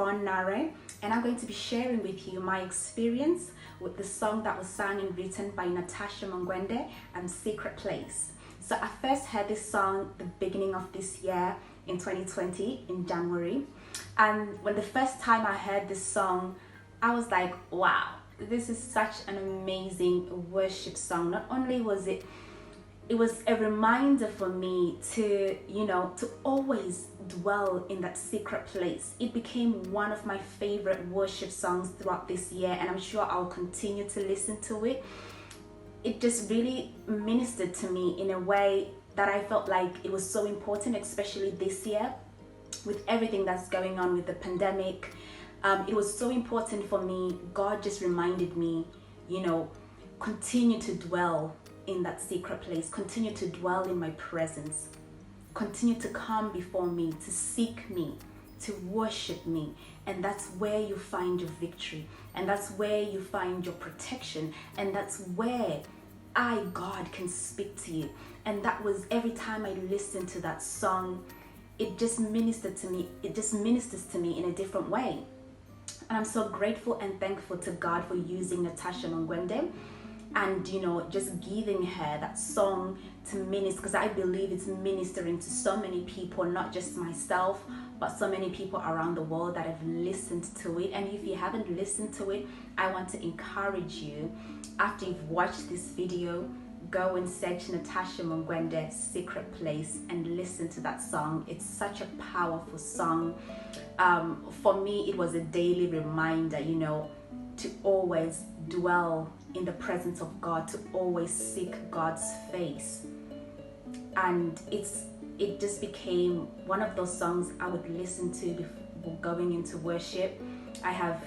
Yvonne, and I'm going to be sharing with you my experience with the song that was sung and written by Natasha Mangwende and Secret Place. So I first heard this song the beginning of this year in 2020 in January, and when the first time I heard this song, I was like, wow, this is such an amazing worship song. Not only was it was a reminder for me to always dwell in that secret place. It became one of my favorite worship songs throughout this year, and I'm sure I'll continue to listen to it. It just really ministered to me in a way that I felt like it was so important, especially this year with everything that's going on with the pandemic. It was so important for me. God just reminded me, continue to dwell in that secret place, continue to dwell in my presence, continue to come before me, to seek me, to worship me. And that's where you find your victory, and that's where you find your protection, and that's where God can speak to you. And that was every time I listened to that song, it just ministered to me. It just ministers to me in a different way. And I'm so grateful and thankful to God for using Natasha Mangwende and just giving her that song to minister, because I believe it's ministering to so many people, not just myself, but so many people around the world that have listened to it. And if you haven't listened to it, I want to encourage you, after you've watched this video, go and search Natasha Mangwende Secret Place and listen to that song. It's such a powerful song. For me, it was a daily reminder, to always dwell in the presence of God, to always seek God's face. And it just became one of those songs I would listen to before going into worship. I have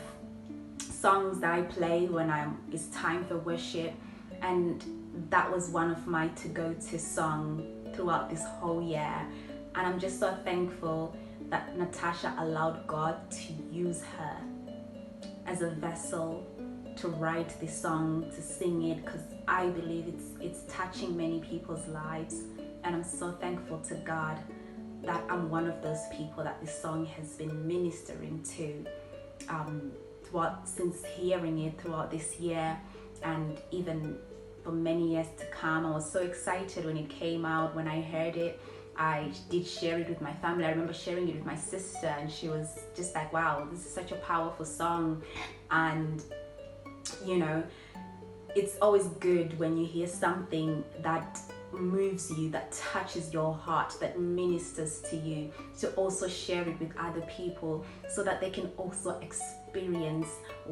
songs that I play when it's time for worship, and that was one of my to-go-to song throughout this whole year. And I'm just so thankful that Natasha allowed God to use her as a vessel to write this song, to sing it, because I believe it's touching many people's lives. And I'm so thankful to God that I'm one of those people that this song has been ministering to since hearing it throughout this year, and even for many years to come. I was so excited when it came out. When I heard it, I did share it with my family. I remember sharing it with my sister, and she was just like, wow, this is such a powerful song. And it's always good when you hear something that moves you, that touches your heart, that ministers to you, to also share it with other people so that they can also experience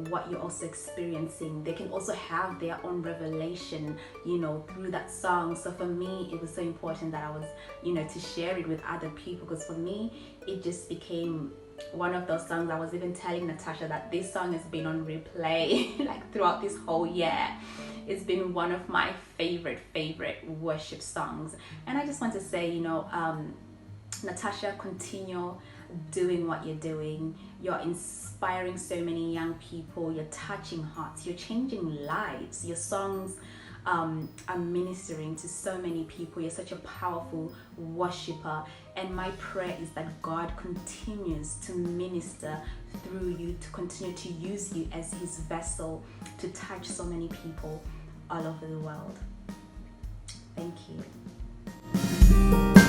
what you're also experiencing. They can also have their own revelation, through that song. So for me, it was so important that I was, to share it with other people, because for me, it just became one of those songs. I was even telling Natasha that this song has been on replay like throughout this whole year. It's been one of my favorite worship songs. And I just want to say, Natasha, continue doing what you're doing. You're inspiring so many young people. You're touching hearts. You're changing lives. Your songs are ministering to so many people. You're such a powerful worshiper. And my prayer is that God continues to minister through you, to continue to use you as his vessel to touch so many people all over the world. Thank you.